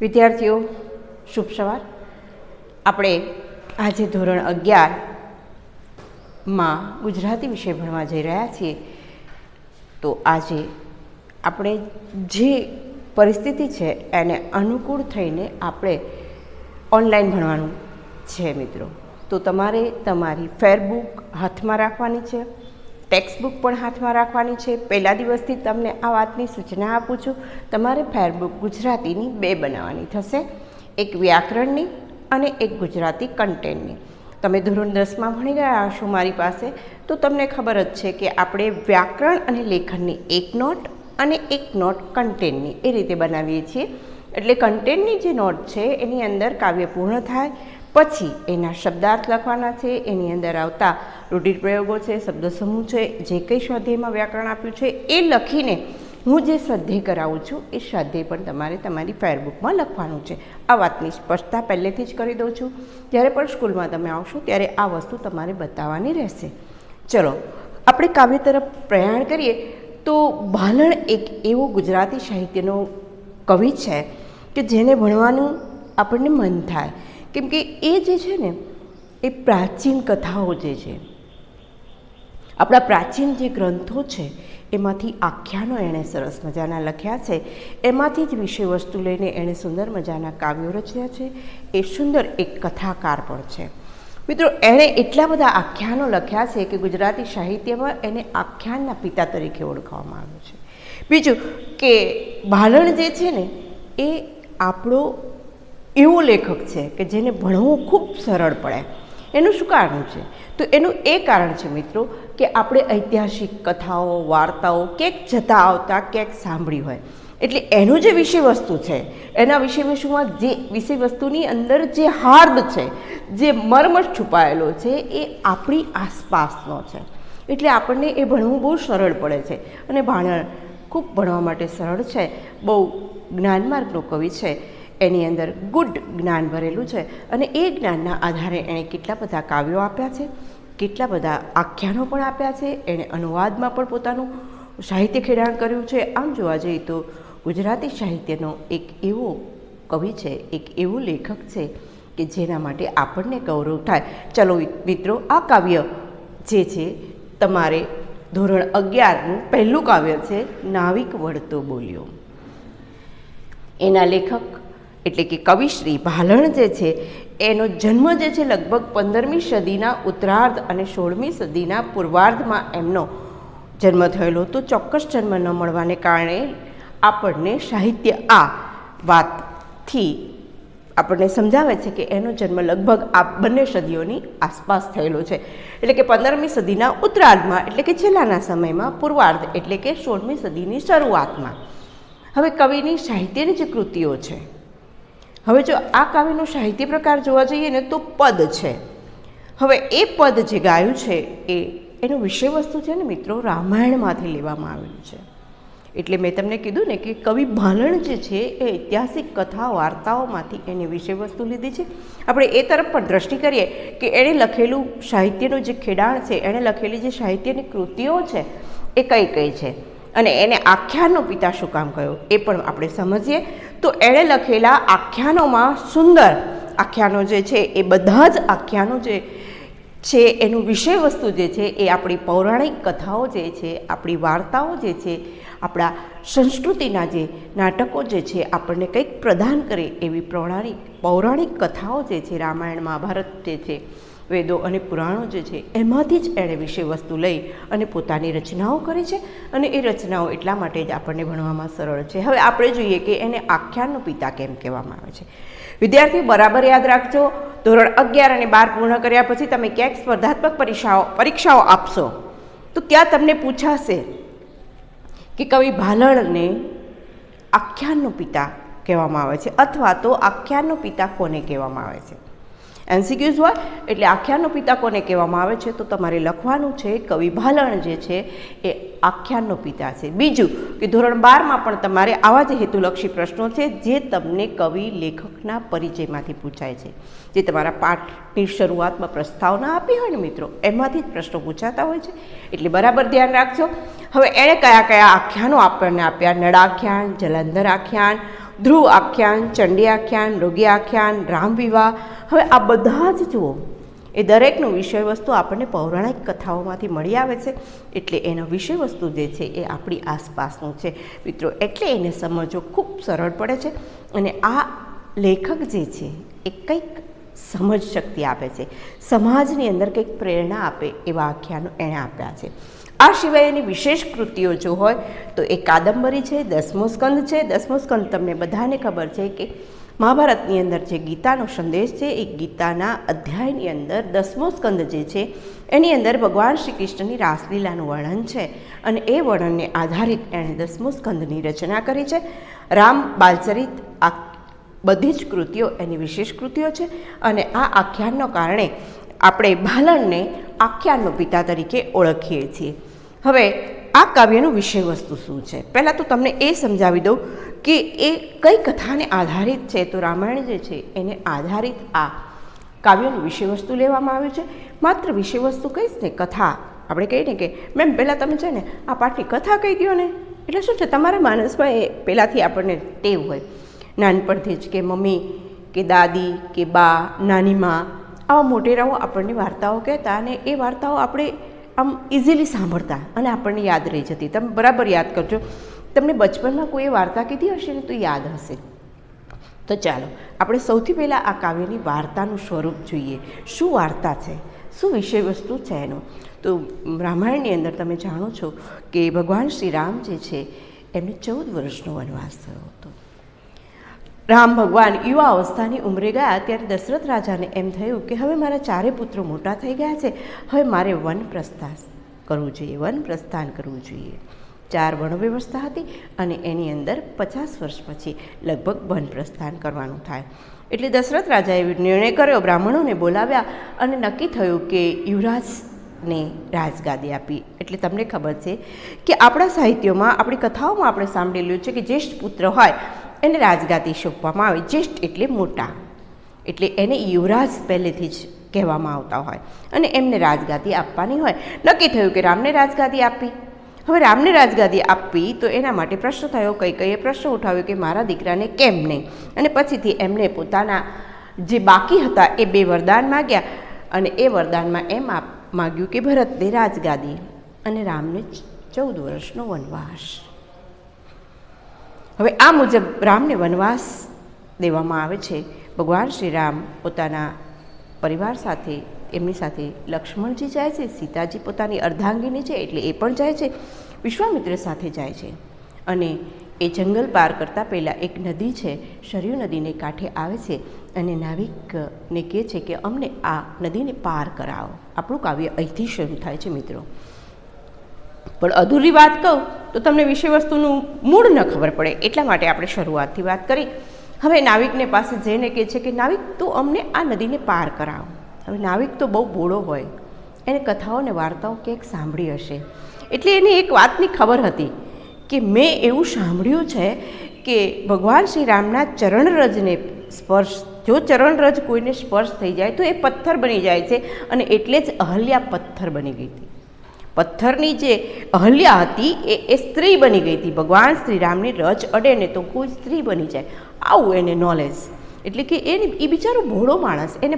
વિદ્યાર્થીઓ શુભ સવાર. આપણે આજે ધોરણ 11માં ગુજરાતી વિષય ભણવા જઈ રહ્યા છીએ. તો આજે આપણે જે પરિસ્થિતિ છે એને અનુકૂળ થઈને આપણે ઓનલાઈન ભણવાનું છે મિત્રો. તો તમારે તમારી ફેરબુક હાથમાં રાખવાની છે, ટેક્સ્ટબુક પણ હાથમાં રાખવાની છે. પહેલા દિવસથી તમને આ વાતની સૂચના આપું છું. તમારે ફેરબુક ગુજરાતીની 2 બનાવવાની થશે, એક વ્યાકરણની અને એક ગુજરાતી કન્ટેન્ટની. તમે ધોરણ 10માં ભણી ગયા હશો મારી પાસે, તો તમને ખબર જ છે કે આપણે વ્યાકરણ અને લેખનની એક નોટ અને એક નોટ કન્ટેન્ટની એ રીતે બનાવીએ છીએ. એટલે કન્ટેન્ટની જે નોટ છે એની અંદર કાવ્ય પૂર્ણ થાય પછી એના શબ્દાર્થ લખવાના છે, એની અંદર આવતા રૂઢિપ્રયોગો છે, શબ્દ સમૂહ છે, જે કંઈ સ્વાધ્યાયમાં વ્યાકરણ આપ્યું છે એ લખીને હું જે સ્વાધ્યાય કરાવું છું એ સ્વાધ્યાય પણ તમારે તમારી ફેરબુકમાં લખવાનું છે. આ વાતની સ્પષ્ટતા પહેલેથી જ કરી દઉં છું. જ્યારે પણ સ્કૂલમાં તમે આવશો ત્યારે આ વસ્તુ તમારે બતાવવાની રહેશે. ચલો આપણે કાવ્ય તરફ પ્રયાણ કરીએ. તો ભાલણ એક એવો ગુજરાતી સાહિત્યનો કવિ છે કે જેને ભણવાનું આપણને મન થાય, કેમ કે એ જે છે ને એ પ્રાચીન કથાઓ જે છે, આપણા પ્રાચીન જે ગ્રંથો છે એમાંથી આખ્યાનો એણે સરસ મજાના લખ્યા છે. એમાંથી જ વિષય વસ્તુ લઈને એણે સુંદર મજાના કાવ્યો રચ્યા છે. એ સુંદર એક કથાકાર પણ છે મિત્રો. એણે એટલા બધા આખ્યાનો લખ્યા છે કે ગુજરાતી સાહિત્યમાં એને આખ્યાનના પિતા તરીકે ઓળખવામાં આવ્યું છે. બીજું કે ભાલણ જે છે ને એ આપણો એવો લેખક છે કે જેને ભણવું ખૂબ સરળ પડે. એનું શું કારણ છે? તો એનું એ કારણ છે મિત્રો કે આપણે ઐતિહાસિક કથાઓ, વાર્તાઓ ક્યાંક જતા આવતા ક્યાંક સાંભળી હોય, એટલે એનું જે વિષય વસ્તુ છે એના વિષય વસ્તુમાં જે વિષય વસ્તુની અંદર જે હાર્દ છે, જે મર્મ છુપાયેલો છે એ આપણી આસપાસનો છે. એટલે આપણને એ ભણવું બહુ સરળ પડે છે. અને ભાલણ ખૂબ ભણવા માટે સરળ છે, બહુ જ્ઞાનમાર્ગનો કવિ છે. એની અંદર ગુડ જ્ઞાન ભરેલું છે અને એ જ્ઞાનના આધારે એણે કેટલા બધા કાવ્યો આપ્યા છે, કેટલા બધા આખ્યાનો પણ આપ્યા છે. એણે અનુવાદમાં પણ પોતાનું સાહિત્ય ખેડાણ કર્યું છે. આમ જોવા જઈએ તો ગુજરાતી સાહિત્યનો એક એવો કવિ છે, એક એવો લેખક છે કે જેના માટે આપણને ગૌરવ થાય. ચલો મિત્રો, આ કાવ્ય જે છે તમારે ધોરણ 11નું પહેલું કાવ્ય છે નાવિક વળતો બોલ્યો. એના લેખક એટલે કે કવિશ્રી ભાલણ જે છે એનો જન્મ જે છે લગભગ 15મી સદીના ઉત્તરાર્ધ અને 16મી સદીના પૂર્વાર્ધમાં એમનો જન્મ થયેલો. તો ચોક્કસ જન્મ ન મળવાને કારણે આપણને સાહિત્ય આ વાતથી આપણને સમજાવે છે કે એનો જન્મ લગભગ આ બંને સદીઓની આસપાસ થયેલો છે. એટલે કે 15મી સદીના ઉત્તરાર્ધમાં, એટલે કે છેલ્લાના સમયમાં, પૂર્વાર્ધ એટલે કે 16મી સદીની શરૂઆતમાં. હવે કવિની સાહિત્યની જે કૃતિઓ છે, હવે જો આ કાવ્યનો સાહિત્ય પ્રકાર જોવા જઈએ ને તો પદ છે. હવે એ પદ જે ગાયું છે એનું વિષય વસ્તુ છે ને મિત્રો રામાયણમાંથી લેવામાં આવેલું છે. એટલે મેં તમને કીધું ને કે કવિ ભાલણ જે છે એ ઐતિહાસિક કથા વાર્તાઓમાંથી એની વિષય વસ્તુ લીધી છે. આપણે એ તરફ પણ દ્રષ્ટિ કરીએ કે એણે લખેલું સાહિત્યનું જે ખેડાણ છે, એણે લખેલી જે સાહિત્યની કૃતિઓ છે એ કઈ કઈ છે અને એને આખ્યાનનો પિતા શું કામ કહ્યો એ પણ આપણે સમજીએ. તો એણે લખેલા આખ્યાનોમાં સુંદર આખ્યાનો જે છે એ બધા જ આખ્યાનો જે છે એનું વિષય વસ્તુ જે છે એ આપણી પૌરાણિક કથાઓ જે છે, આપણી વાર્તાઓ જે છે, આપણા સંસ્કૃતિના જે નાટકો જે છે આપણને કંઈક પ્રદાન કરે એવી પૌરાણિક કથાઓ જે છે, રામાયણ મહાભારત જે છે, વેદો અને પુરાણો જે છે એમાંથી જ એણે વિષય વસ્તુ લઈ અને પોતાની રચનાઓ કરી છે. અને એ રચનાઓ એટલા માટે જ આપણને ભણવામાં સરળ છે. હવે આપણે જોઈએ કે એને આખ્યાનનો પિતા કેમ કહેવામાં આવે છે. વિદ્યાર્થીઓ બરાબર યાદ રાખજો, ધોરણ 11 અને 12 પૂર્ણ કર્યા પછી તમે ક્યાંક સ્પર્ધાત્મક પરીક્ષાઓ આપશો તો ત્યાં તમને પૂછાશે કે કવિ ભાલણને આખ્યાનનો પિતા કહેવામાં આવે છે અથવા તો આખ્યાનનો પિતા કોને કહેવામાં આવે છે. MCQs હોય એટલે આખ્યાનનો પિતા કોને કહેવામાં આવે છે તો તમારે લખવાનું છે કવિ ભાલણ જે છે એ આખ્યાનનો પિતા છે. બીજું કે ધોરણ 12માં પણ તમારે આવા જ હેતુલક્ષી પ્રશ્નો છે જે તમને કવિ લેખકના પરિચયમાંથી પૂછાય છે. જે તમારા પાઠની શરૂઆતમાં પ્રસ્તાવના આપી હોય ને મિત્રો, એમાંથી જ પ્રશ્નો પૂછાતા હોય છે. એટલે બરાબર ધ્યાન રાખજો. હવે એણે કયા કયા આખ્યાનો આપણને આપ્યા? નળાખ્યાન, જલંધર આખ્યાન, ધ્રુવ આખ્યાન, ચંડી આખ્યાન, રોગી આખ્યાન, રામવિવાહ, હવે આ બધા જ જુઓ એ દરેકનું વિષય વસ્તુ આપણને પૌરાણિક કથાઓમાંથી મળી આવે છે. એટલે એનો વિષય વસ્તુ જે છે એ આપણી આસપાસનું છે મિત્રો, એટલે એને સમજવો ખૂબ સરળ પડે છે. અને આ લેખક જે છે એ કંઈક સમજ શક્તિ આપે છે, સમાજની અંદર કંઈક પ્રેરણા આપે એવા આખ્યાનો એણે આપ્યા છે. આ સિવાય એની વિશેષ કૃતિઓ જો હોય તો એ કાદંબરી છે, 10મો સ્કંદ છે. 10મો સ્કંદ તમને બધાને ખબર છે કે મહાભારતની અંદર જે ગીતાનો સંદેશ છે એ ગીતાના અધ્યાયની અંદર 10મો સ્કંદ જે છે એની અંદર ભગવાન શ્રી કૃષ્ણની રાસલીલાનું વર્ણન છે. અને એ વર્ણનને આધારિત એણે 10મો સ્કંદની રચના કરી છે. રામ બાલચરિત આ બધી જ કૃતિઓ એની વિશેષ કૃતિઓ છે. અને આ આખ્યાનનો કારણે આપણે ભાલણને આખ્યાનનો પિતા તરીકે ઓળખીએ છીએ. હવે આ કાવ્યનું વિષય વસ્તુ શું છે, પહેલાં તો તમને એ સમજાવી દઉં કે એ કઈ કથાને આધારિત છે. તો રામાયણ જે છે એને આધારિત આ કાવ્યનું વિષય વસ્તુ લેવામાં આવ્યું છે. માત્ર વિષય વસ્તુ કહીશ ને, કથા આપણે કહીએ ને કે મેમ પહેલાં તમે છે ને આ પાઠની કથા કહી દો ને, એટલે શું છે તમારા માનસમાં એ પહેલાંથી આપણને ટેવ હોય નાનપણથી જ કે મમ્મી કે દાદી કે બા, નાનીમાં આવા મોટેરાઓ આપણને વાર્તાઓ કહેતા અને એ વાર્તાઓ આપણે આમ ઇઝીલી સાંભળતા અને આપણને યાદ રહી જતી. તમે બરાબર યાદ કરજો, તમને બચપનમાં કોઈ વાર્તા કીધી હશે ને તો યાદ હશે. તો ચાલો આપણે સૌથી પહેલાં આ કાવ્યની વાર્તાનું સ્વરૂપ જોઈએ. શું વાર્તા છે, શું વિષય વસ્તુ છે એનું? તો રામાયણની અંદર તમે જાણો છો કે ભગવાન શ્રી રામ જે છે એમને 14 વર્ષનો વનવાસ થયો હતો. રામ ભગવાન યુવા અવસ્થાની ઉંમરે ગયા ત્યારે દશરથ રાજાને એમ થયું કે હવે મારા 4 પુત્રો મોટા થઈ ગયા છે, હવે મારે વન પ્રસ્થાન કરવું જોઈએ, વન પ્રસ્થાન કરવું જોઈએ. 4 વન વ્યવસ્થા હતી અને એની અંદર 50 વર્ષ પછી લગભગ વન પ્રસ્થાન કરવાનું થાય. એટલે દશરથ રાજાએ નિર્ણય કર્યો, બ્રાહ્મણોને બોલાવ્યા અને નક્કી થયું કે યુવરાજને રાજગાદી આપી. એટલે તમને ખબર છે કે આપણા સાહિત્યમાં, આપણી કથાઓમાં આપણે સાંભળેલું છે કે જ્યેષ્ઠ પુત્ર હોય એને રાજગાદી સોંપવામાં આવે. જ્યેષ્ઠ એટલે મોટા, એટલે એને યુવરાજ પહેલેથી જ કહેવામાં આવતા હોય અને એમને રાજગાદી આપવાની હોય. નક્કી થયું કે રામને રાજગાદી આપી. હવે રામને રાજગાદી આપવી તો એના માટે પ્રશ્ન થયો, કઈ પ્રશ્ન ઉઠાવ્યો કે મારા દીકરાને કેમ નહીં. અને પછીથી એમણે પોતાના જે બાકી હતા એ 2 વરદાન માગ્યા અને એ વરદાનમાં એમ માગ્યું કે ભરતને રાજગાદી અને રામને 14 વર્ષનો વનવાસ. હવે આ મુજબ રામને વનવાસ દેવામાં આવે છે. ભગવાન શ્રી રામ પોતાના પરિવાર સાથે, એમની સાથે લક્ષ્મણજી જાય છે, સીતાજી પોતાની અર્ધાંગીની છે એટલે એ પણ જાય છે, વિશ્વામિત્ર સાથે જાય છે. અને એ જંગલ પાર કરતાં પહેલાં એક નદી છે, સરયુ નદીને કાંઠે આવે છે અને નાવિકને કહે છે કે અમને આ નદીને પાર કરાવો. આપણું કાવ્ય અહીંથી શરૂ થાય છે મિત્રો. પણ અધૂરી વાત કહું તો તમને વિષય વસ્તુનું મૂળ ન ખબર પડે, એટલા માટે આપણે શરૂઆતથી વાત કરી. હવે નાવિકને પાસે જઈને કહે છે કે નાવિક તું અમને આ નદીને પાર કરાવ. હવે નાવિક તો બહુ બોળો હોય, એને કથાઓ ને વાર્તાઓ ક્યાંક સાંભળી હશે, એટલે એને એક વાતની ખબર હતી કે મેં એવું સાંભળ્યું છે કે ભગવાન શ્રી રામના ચરણરજને સ્પર્શ, જો ચરણરજ કોઈને સ્પર્શ થઈ જાય તો એ પથ્થર બની જાય છે. અને એટલે જ અહલ્યા પથ્થર બની ગઈ હતી. પથ્થરની જે અહલ્યા હતી એ સ્ત્રી બની ગઈ હતી. ભગવાન શ્રી રામની રજ અડે ને તો કોઈ સ્ત્રી બની જાય, આવું એને નોલેજ. એટલે કે એ બિચારો ભોળો માણસ, એને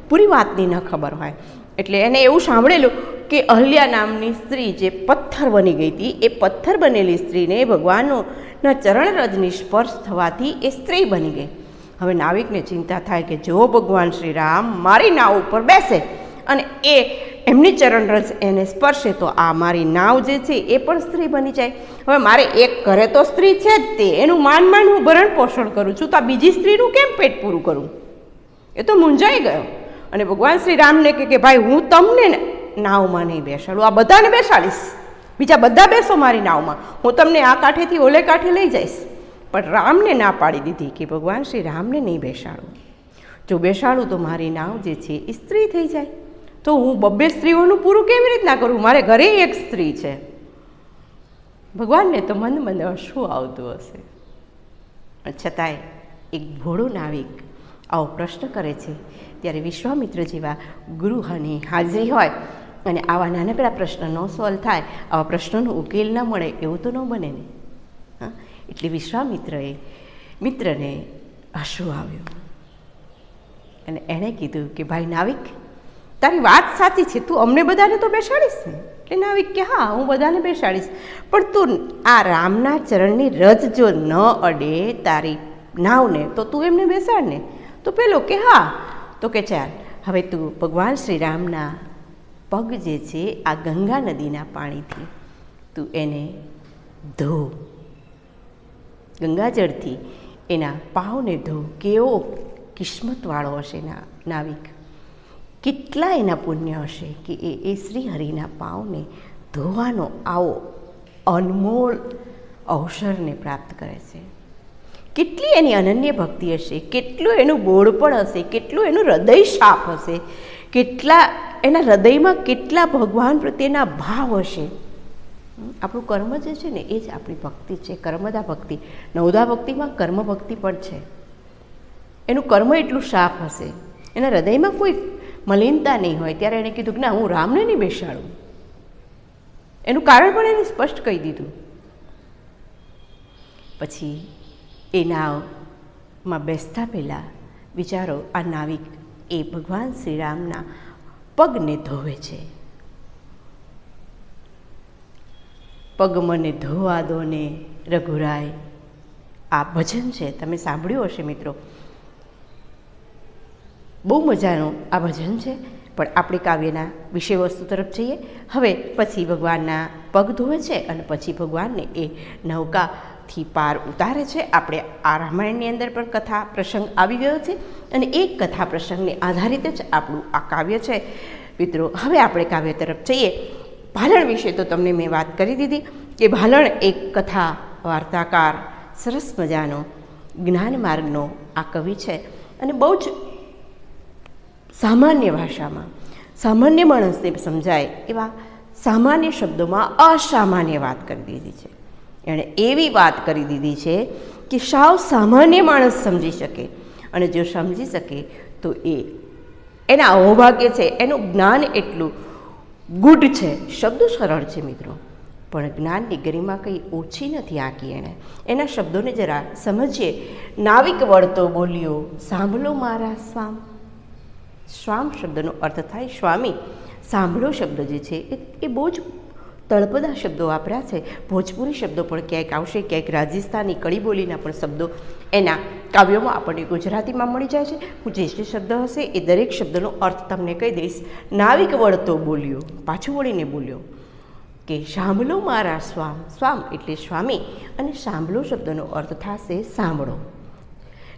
પૂરી વાતની ન ખબર હોય. એટલે એને એવું સાંભળેલું કે અહલ્યા નામની સ્ત્રી જે પથ્થર બની ગઈ હતી, એ પથ્થર બનેલી સ્ત્રીને ભગવાનના ચરણરજની સ્પર્શ થવાથી એ સ્ત્રી બની ગઈ. હવે નાવિકને ચિંતા થાય કે જો ભગવાન શ્રી રામ મારી નાવ ઉપર બેસે અને એ એમની ચરણરજ એને સ્પર્શે તો આ મારી નાવ જે છે એ પણ સ્ત્રી બની જાય. હવે મારે એક ઘરે તો સ્ત્રી છે જ, તે એનું માન હું ભરણ પોષણ કરું છું, તો આ બીજી સ્ત્રીનું કેમ પેટ પૂરું કરું? એ તો મૂંઝાઈ ગયો. અને ભગવાન શ્રી રામને કે ભાઈ હું તમને નાવમાં નહીં બેસાડું, આ બધાને બેસાડીશ, બીજા બધા બેસો મારી નાવમાં, હું તમને આ કાંઠેથી ઓલે કાંઠે લઈ જઈશ. પણ રામને ના પાડી દીધી કે ભગવાન શ્રી રામને નહીં બેસાડું. જો બેસાડું તો મારી નાવ જે છે એ સ્ત્રી થઈ જાય, તો હું 2 સ્ત્રીઓનું પૂરું કેવી રીતના કરું? મારે ઘરે એક સ્ત્રી છે. ભગવાનને તો મન શું આવતું હશે. છતાંય એક ભોળો નાવિક આવો પ્રશ્ન કરે છે ત્યારે વિશ્વામિત્ર જેવા ગુરુની હાજરી હોય અને આવા નાનકડા પ્રશ્ન ન સોલ્વ થાય, આવા પ્રશ્નોનો ઉકેલ ન મળે એવું તો ન બને ને. હા, એટલે વિશ્વામિત્રએ મિત્રને હસવું આવ્યું અને એણે કીધું કે ભાઈ નાવિક, તારી વાત સાચી છે, તું અમને બધાને તો બેસાડીશ ને? એટલે નાવિક કે હા, હું બધાને બેસાડીશ, પણ તું આ રામના ચરણની રજ જો ન અડે તારી નાવને તો તું એમને બેસાડ ને. તો પેલો કે હા. તો કે ચાલ હવે તું ભગવાન શ્રી રામના પગ જે છે આ ગંગા નદીના પાણીથી તું એને ધો, ગંગાજળથી એના પાવને ધો. કેવો કિસ્મતવાળો હશે નાવિક, કેટલા એના પુણ્ય હશે કે એ શ્રીહરિના પાવને ધોવાનો આવો અનમોલ અવસરને પ્રાપ્ત કરે છે. કેટલી એની અનન્ય ભક્તિ હશે, કેટલું એનું બોળપણ હશે, કેટલું એનું હૃદય સાફ હશે, કેટલા એના હૃદયમાં કેટલા ભગવાન પ્રત્યેના ભાવ હશે. આપણું કર્મ જે છે ને એ જ આપણી ભક્તિ છે, કર્મદા ભક્તિ. નવદા ભક્તિમાં કર્મ ભક્તિ પણ છે. એનું કર્મ એટલું સાફ હશે, એના હૃદયમાં કોઈ મલિનતા નહીં હોય. ત્યારે એણે કીધું કે ના, હું રામને નહીં બેસાડું. એનું કારણ પણ એને સ્પષ્ટ કહી દીધું. પછી એ નાવમાં બેસતા પહેલાં વિચારો, આ નાવિક એ ભગવાન શ્રીરામના પગને ધોવે છે. પગ મને ધોવા દો ને રઘુરાય, આ ભજન છે, તમે સાંભળ્યું હશે મિત્રો. બહુ મજાનું આ ભજન છે. પણ આપણે કાવ્યના વિષય વસ્તુ તરફ જઈએ. હવે પછી ભગવાનના પગ ધોવે છે અને પછી ભગવાનને એ નૌકાથી પાર ઉતારે છે. આપણે આ રામાયણની અંદર પણ કથા પ્રસંગ આવી ગયો છે અને એ કથા પ્રસંગને આધારિત જ આપણું આ કાવ્ય છે મિત્રો. હવે આપણે કાવ્ય તરફ જઈએ. ભાલણ વિશે તો તમને મેં વાત કરી દીધી કે ભાલણ એક કથા વાર્તાકાર, સરસ મજાનો જ્ઞાન માર્ગનો આ કવિ છે અને બહુ જ સામાન્ય ભાષામાં સામાન્ય માણસને સમજાય એવા સામાન્ય શબ્દોમાં અસામાન્ય વાત કરી દીધી છે. એણે એવી વાત કરી દીધી છે કે સાવ સામાન્ય માણસ સમજી શકે, અને જો સમજી શકે તો એના અહોભાગ્ય છે. એનું જ્ઞાન એટલું ગુઢ છે, શબ્દો સરળ છે મિત્રો, પણ જ્ઞાનની ગરિમા કંઈ ઓછી નથી આંકી. એના શબ્દોને જરા સમજીએ. નાવિક વળતો બોલ્યો, સાંભળો મારા સ્વામ. સ્વામ શબ્દનો અર્થ થાય સ્વામી. સાંભળો શબ્દ જે છે એ બહુ જ તળપદા શબ્દો વાપર્યા છે. ભોજપુરી શબ્દો પણ ક્યાંક આવશે, ક્યાંક રાજસ્થાની કડી બોલીના પણ શબ્દો એના કાવ્યોમાં આપણને ગુજરાતીમાં મળી જાય છે. હું જે જે શબ્દ હશે એ દરેક શબ્દનો અર્થ તમને કહી દઈશ. નાવિક વળતો બોલ્યો, પાછું વળીને બોલ્યો કે સાંભળો મારા સ્વામ. સ્વામ એટલે સ્વામી અને સાંભળો શબ્દનો અર્થ થશે સાંભળો.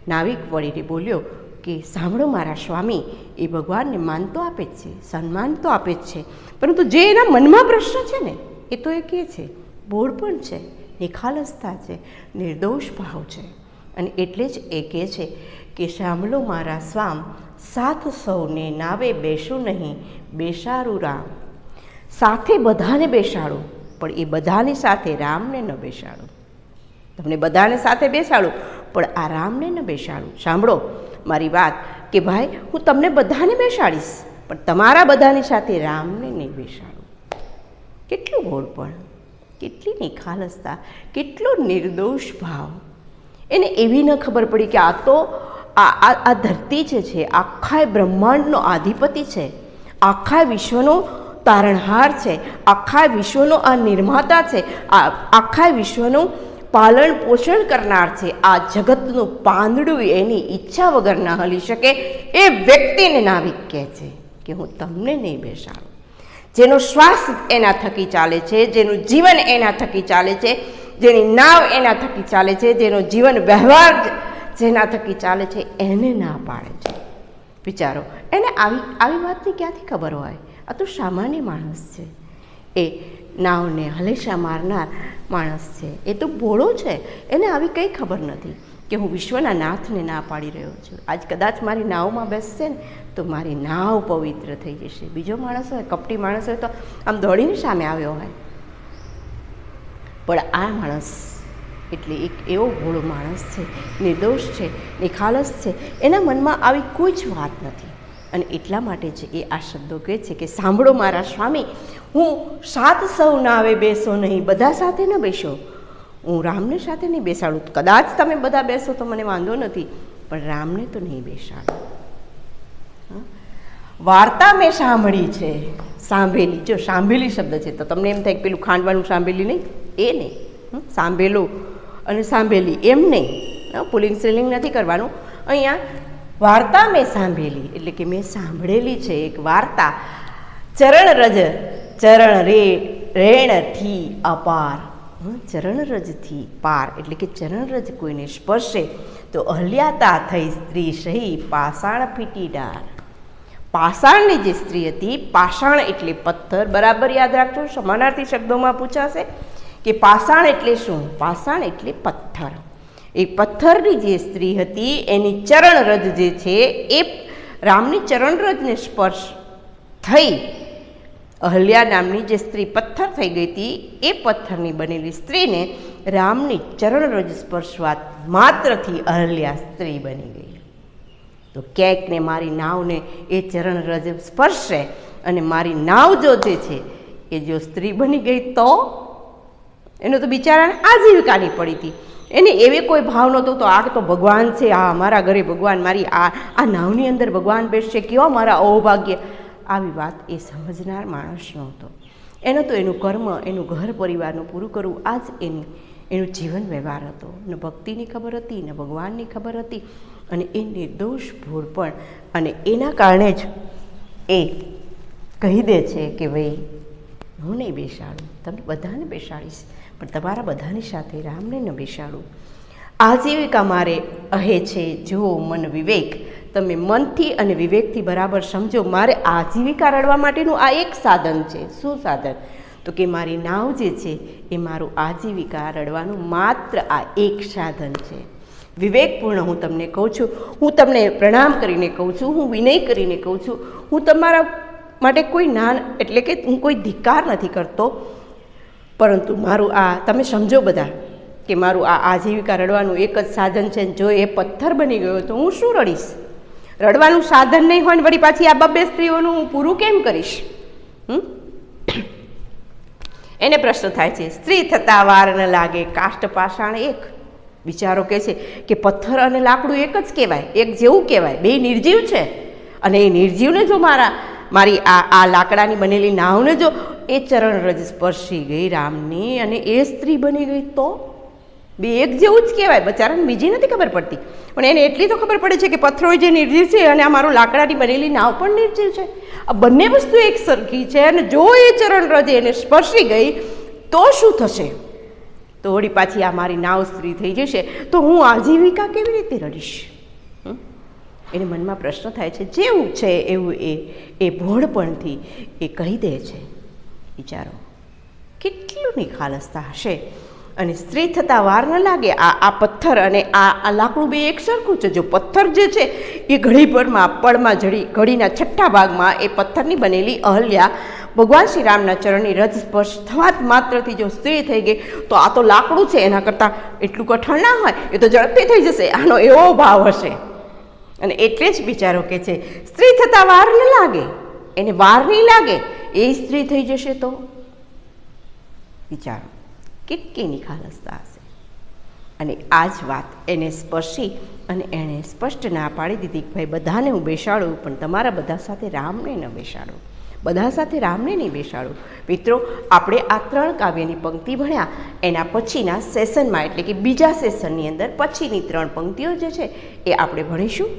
નાવિક વળીને બોલ્યો કે સાંભળો મારા સ્વામી. એ ભગવાનને માન તો આપે જ છે, સન્માન તો આપે જ છે, પરંતુ જે એના મનમાં પ્રશ્ન છે ને એ તો એ કહે છે, બોળપણ છે, નિખાલસતા છે, નિર્દોષ ભાવ છે. અને એટલે જ એ કહે છે કે સાંભળો મારા સ્વામ, સાથ સૌને નાવે બેસું નહીં, બેસારું રામ. સાથે બધાને બેસાડું, પણ એ બધાની સાથે રામને ન બેસાડું. તમને બધાને સાથે બેસાડું પણ આ રામને ન બેસાડું. સાંભળો મારી વાત કે ભાઈ, હું તમને બધાને બેસાડીશ પણ તમારા બધાની સાથે રામને નહીં બેસાડું. કેટલું બોળપણ, કેટલી નિખાલસતા, કેટલો નિર્દોષ ભાવ. એને એવી ન ખબર પડી કે આ તો આ ધરતી જે છે આખા બ્રહ્માંડનો આધિપતિ છે, આખા વિશ્વનો તારણહાર છે, આખા વિશ્વનો આ નિર્માતા છે, આખા વિશ્વનું પાલન પોષણ કરનાર છે. આ જગતનું પાંદડું એની ઈચ્છા વગર ન હલી શકે. એ વ્યક્તિને નાવિક કહે છે કે હું તમને નહીં બેસાડું. જેનો શ્વાસ એના થકી ચાલે છે, જેનું જીવન એના થકી ચાલે છે, જેની નાવ એના થકી ચાલે છે, જેનો જીવન વ્યવહાર જેના થકી ચાલે છે, એને ના પાડે છે. વિચારો, એને આવી વાતની ક્યાંથી ખબર હોય? આ તો સામાન્ય માણસ છે, એ નાવને હલેશા મારનાર માણસ છે, એ તો ભોળો છે. એને આવી કંઈ ખબર નથી કે હું વિશ્વના નાથને ના પાડી રહ્યો છું. આજ કદાચ મારી નાવમાં બેસશે ને તો મારી નાવ પવિત્ર થઈ જશે. બીજો માણસ હોય, કપટી માણસ હોય તો આમ દોડીને સામે આવ્યો હોય, પણ આ માણસ એટલે એક એવો ભોળો માણસ છે, નિર્દોષ છે, નિખાલસ છે. એના મનમાં આવી કોઈ જ વાત નથી. અને એટલા માટે જ એ આ શબ્દો કહે છે કે સાંભળો મારા સ્વામી, હું સાથ સૌ નાવે બેસો નહીં, બધા સાથે ન બેસો, હું રામને સાથે નહીં બેસાડું. કદાચ તમે બધા બેસો તો મને વાંધો નથી, પણ રામને તો નહીં બેસાડું. વાર્તા મેં સાંભળી છે, સાંભળેલી. જો સાંભળેલી શબ્દ છે તો તમને એમ થાય કે પેલું ખાંડવાનું સાંભળેલી નહીં, એ નહીં. સાંભળેલું અને સાંભળેલી એમ નહીં, પુલિંગ સ્ત્રીલિંગ નથી કરવાનું. અહીંયા વાર્તા મેં સાંભળેલી એટલે કે મેં સાંભળેલી છે એક વાર્તા. ચરણ રજ ચરણ રેણથી અપાર, ચરણરજથી પાર એટલે કે ચરણરજ કોઈને સ્પર્શે તો અહલ્યાતા થઈ સ્ત્રી સહી પાષાણ ફીટી ડાર. પાષાણની જે સ્ત્રી હતી, પાષાણ એટલે પથ્થર, બરાબર યાદ રાખજો. સમાનાર્થી શબ્દોમાં પૂછાશે કે પાષાણ એટલે શું? પાષાણ એટલે પથ્થર. એ પથ્થરની જે સ્ત્રી હતી એની ચરણરજ જે છે એ રામની ચરણરજને સ્પર્શ થઈ. અહલ્યા નામની જે સ્ત્રી પથ્થર થઈ ગઈ હતી, એ પથ્થરની બનેલી સ્ત્રીને રામની ચરણરજ સ્પર્શવાત માત્રથી અહલ્યા સ્ત્રી બની ગઈ. તો ક્યાંક ને મારી નાવને એ ચરણરજ સ્પર્શે અને મારી નાવ જો જે છે એ જો સ્ત્રી બની ગઈ તો એનો તો બિચારાને આજીવિકાની પડી હતી. એને એવી કોઈ ભાવ નહોતો તો આ તો ભગવાન છે, આ મારા ઘરે ભગવાન, મારી આ નાવની અંદર ભગવાન બેસશે, કેવા મારા અહોભાગ્ય. આવી વાત એ સમજનાર માણસ નહોતો. એનો તો એનું કર્મ, એનું ઘર પરિવારનું પૂરું કરવું, આ જ એનું જીવન વ્યવહાર હતો. ન ભક્તિની ખબર હતી, ન ભગવાનની ખબર હતી, અને એ નિર્દોષ ભૂર પણ. અને એના કારણે જ એ કહી દે છે કે ભાઈ હું નહીં બેસાડું, તમે બધાને બેસાડીશ, પણ તમારા બધાની સાથે રામને ન બેસાડું. આજીવિકા મારે કહે છે જો મન વિવેક. તમે મનથી અને વિવેકથી બરાબર સમજો. મારે આજીવિકા રડવા માટેનું આ એક સાધન છે. શું સાધન? તો કે મારી નાવ જે છે એ મારું આજીવિકા રડવાનું માત્ર આ એક સાધન છે. વિવેકપૂર્ણ હું તમને કહું છું, હું તમને પ્રણામ કરીને કહું છું, હું વિનય કરીને કહું છું. હું તમારા માટે કોઈ ના એટલે કે હું કોઈ ધિક્કાર નથી કરતો, પરંતુ મારું આ તમે સમજો બધા કે મારું આ આજીવિકા રડવાનું એક જ સાધન છે. જો એ પથ્થર બની ગયો તો હું શું રડીશ? રડવાનું સાધન નહીં હોય ને વળી પાછી આ બબ્બે સ્ત્રીઓનું હું પૂરું કેમ કરીશ? એને પ્રશ્ન થાય છે. સ્ત્રી થતાં વાર ન લાગે કાષ્ઠ પાષાણ એક. વિચારો કહે છે કે પથ્થર અને લાકડું એક જ કહેવાય, એક જેવું કહેવાય, બે નિર્જીવ છે. અને એ નિર્જીવને જો મારી આ લાકડાની બનેલી નાવને જો એ ચરણરજ સ્પર્શી ગઈ રામની અને એ સ્ત્રી બની ગઈ તો બે એક જેવું જ કહેવાય. બચારાને બીજી નથી ખબર પડતી, પણ એને એટલી તો ખબર પડે છે કે પથ્થરો જે નિર્જીવ છે અને આ મારું લાકડાની બનેલી નાવ પણ નિર્જીવ છે. આ બંને વસ્તુ એક સરખી છે. અને જો એ ચરણરજ એને સ્પર્શી ગઈ તો શું થશે? તો વળી પાછી આ મારી નાવ સ્ત્રી થઈ જશે, તો હું આજીવિકા કેવી રીતે રડીશ? એને મનમાં પ્રશ્ન થાય છે. જેવું છે એવું એ ભોળપણથી એ કહી દે છે. વિચારો કેટલું નિખાલસતા હશે. અને સ્ત્રી થતાં વાર ન લાગે. આ પથ્થર અને આ લાકડું બે એક સરખું છે. જો પથ્થર જે છે એ ઘડીભરમાં પળમાં ઘડીના છઠ્ઠા ભાગમાં એ પથ્થરની બનેલી અહલ્યા ભગવાન શ્રી રામના ચરણની રજ સ્પર્શ થવા માત્રથી જો સ્ત્રી થઈ ગઈ, તો આ તો લાકડું છે, એના કરતાં એટલું કઠણ ના હોય, એ તો ઝડપથી થઈ જશે. આનો એવો ભાવ હશે. અને એટલે જ બિચારો કે છે સ્ત્રી થતાં વાર ન લાગે, એને વાર નહીં લાગે, એ સ્ત્રી થઈ જશે તો વિચારો કેટલી નિખાલસતા હશે. અને આ જ વાત એને સ્પર્શી અને એણે સ્પષ્ટ ના પાડી દીધી કે ભાઈ બધાને હું બેસાડું, પણ તમારા બધા સાથે રામને ન બેસાડું, બધા સાથે રામને નહીં બેસાડું. મિત્રો, આપણે આ 3 કાવ્યની પંક્તિ ભણ્યા. એના પછીના સેશનમાં એટલે કે બીજા સેશનની અંદર પછીની 3 પંક્તિઓ જે છે એ આપણે ભણીશું.